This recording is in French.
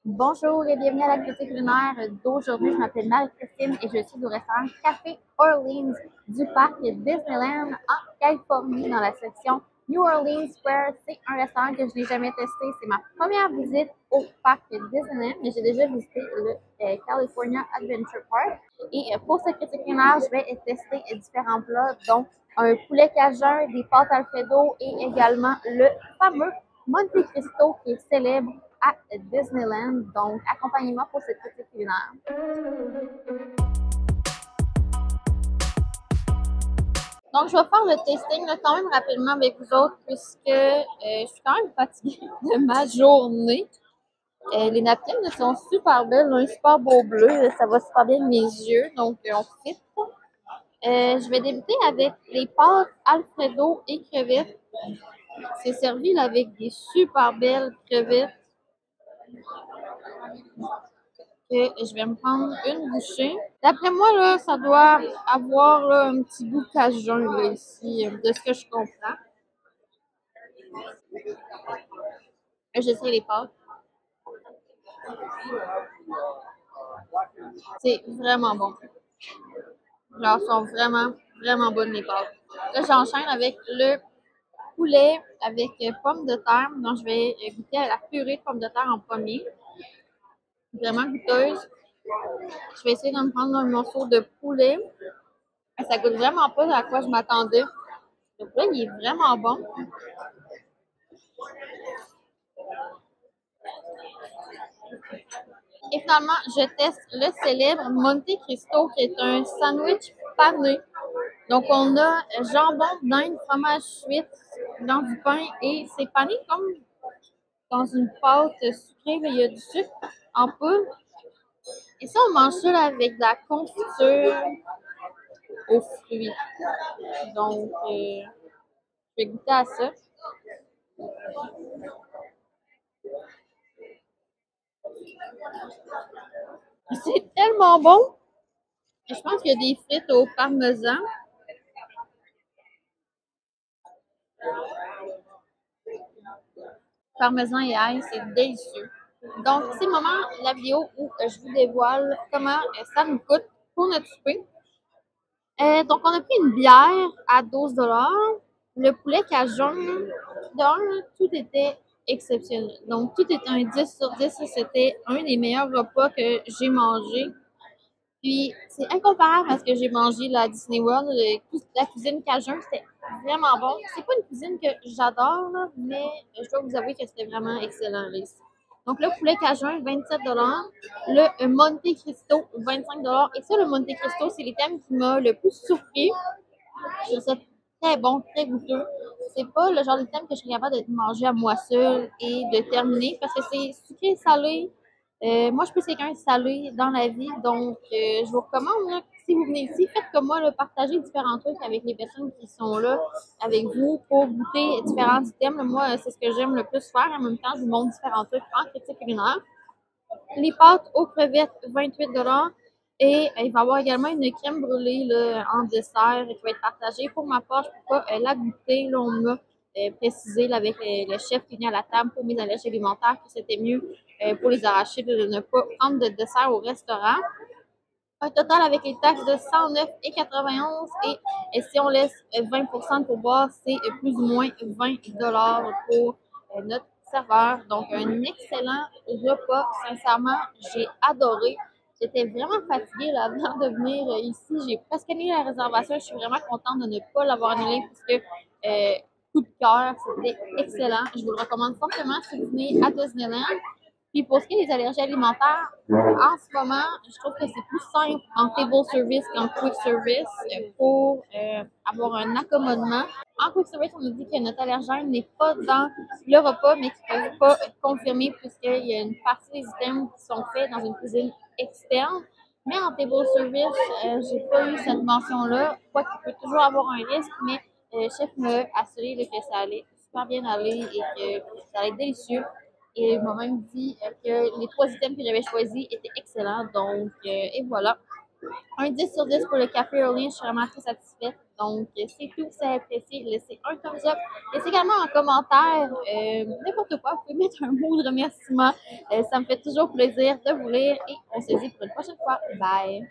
Bonjour et bienvenue à la critique culinaire d'aujourd'hui. Je m'appelle Marie-Christine et je suis au restaurant Café Orleans du parc Disneyland en Californie dans la section New Orleans Square. C'est un restaurant que je n'ai jamais testé. C'est ma première visite au parc Disneyland, mais j'ai déjà visité le California Adventure Park. Et pour cette critique culinaire, je vais tester différents plats, dont un poulet cajun, des pâtes Alfredo et également le fameux Monte Cristo qui est célèbre à Disneyland. Donc, accompagnez-moi pour cette critique culinaire. Donc, je vais faire le tasting là, quand même rapidement avec vous autres puisque je suis quand même fatiguée de ma journée. Les napkins sont super belles, un super beau bleu, ça va super bien avec mes yeux, donc on fit. Je vais débuter avec les pâtes Alfredo et crevettes. C'est servi là, avec des super belles crevettes. Que je vais me prendre une bouchée. D'après moi, là, ça doit avoir là, un petit goût cajun là, ici, de ce que je comprends. J'essaie les pâtes. C'est vraiment bon. Genre, sont vraiment, vraiment bonnes les pâtes. Là, j'enchaîne avec le poulet avec pommes de terre. Donc, je vais goûter à la purée de pommes de terre en premier. Vraiment goûteuse. Je vais essayer de me prendre un morceau de poulet. Ça goûte vraiment pas à quoi je m'attendais. Le poulet, il est vraiment bon. Et finalement, je teste le célèbre Monte Cristo, qui est un sandwich pané. Donc, on a jambon, dinde, fromage suisse dans du pain et c'est pané comme dans une pâte sucrée, mais il y a du sucre en poudre. Et ça, on mange ça là, avec de la confiture aux fruits. Donc, je vais goûter à ça. C'est tellement bon. Je pense qu'il y a des frites au parmesan. Parmesan et ail, c'est délicieux. Donc, c'est le moment de la vidéo où je vous dévoile comment ça nous coûte pour notre souper. Donc, on a pris une bière à 12 $. Le poulet cajun, tout était exceptionnel. Donc, tout était un 10 sur 10. C'était un des meilleurs repas que j'ai mangé. Puis, c'est incomparable à ce que j'ai mangé là, à Disney World. La cuisine cajun, c'était vraiment bon. C'est pas une cuisine que j'adore, là, mais je dois vous avouer que c'était vraiment excellent là, ici. Donc, le poulet cajun, 27 $. Le Monte Cristo, 25 $. Et ça, le Monte Cristo, c'est l'item qui m'a le plus surpris. Je trouve ça très bon, très goûteux. C'est pas le genre d'item que je suis capable de manger à moi seule et de terminer parce que c'est sucré et salé. Moi, je suis plus quelqu'un de salé dans la vie, donc je vous recommande, là, si vous venez ici, faites comme moi, là, partagez différents trucs avec les personnes qui sont là avec vous pour goûter différents items. Là, moi, c'est ce que j'aime le plus faire. En même temps, je vous montre différents trucs en critique culinaire. Les pâtes aux crevettes, 28 $. Et il va y avoir également une crème brûlée là, en dessert qui va être partagée. Pour ma part, je ne peux pas la goûter. Là, on m'a précisé là, avec le chef qui vient à la table pour mes allergies alimentaires que c'était mieux pour les arracher de ne pas prendre de dessert au restaurant. Un total avec les taxes de 109,91 et si on laisse 20% de pourboire, c'est plus ou moins 20 $ pour notre serveur. Donc, un excellent repas. Sincèrement, j'ai adoré. J'étais vraiment fatiguée là, avant de venir ici. J'ai presque annulé la réservation. Je suis vraiment contente de ne pas l'avoir annulée puisque coup de cœur, c'était excellent. Je vous le recommande fortement si vous venez à Disneyland. Puis pour ce qui est des allergies alimentaires, en ce moment, je trouve que c'est plus simple en table service qu'en quick service pour avoir un accommodement. En quick service, on nous dit que notre allergène n'est pas dans le repas, mais qui ne peut pas confirmer puisqu'il y a une partie des items qui sont faits dans une cuisine externe. Mais en table service, j'ai pas eu cette mention-là. Quoi qu'il peut toujours avoir un risque, mais le chef m'a assuré là, que ça allait super bien aller et que ça allait être délicieux. Et il m'a même dit que les 3 items que j'avais choisis étaient excellents. Donc, et voilà. Un 10 sur 10 pour le café Early, je suis vraiment très satisfaite. Donc, c'est tout, c'est apprécié. Laissez un thumbs up. Laissez également un commentaire, n'importe quoi. Vous pouvez mettre un mot de remerciement. Ça me fait toujours plaisir de vous lire et on se dit pour une prochaine fois. Bye!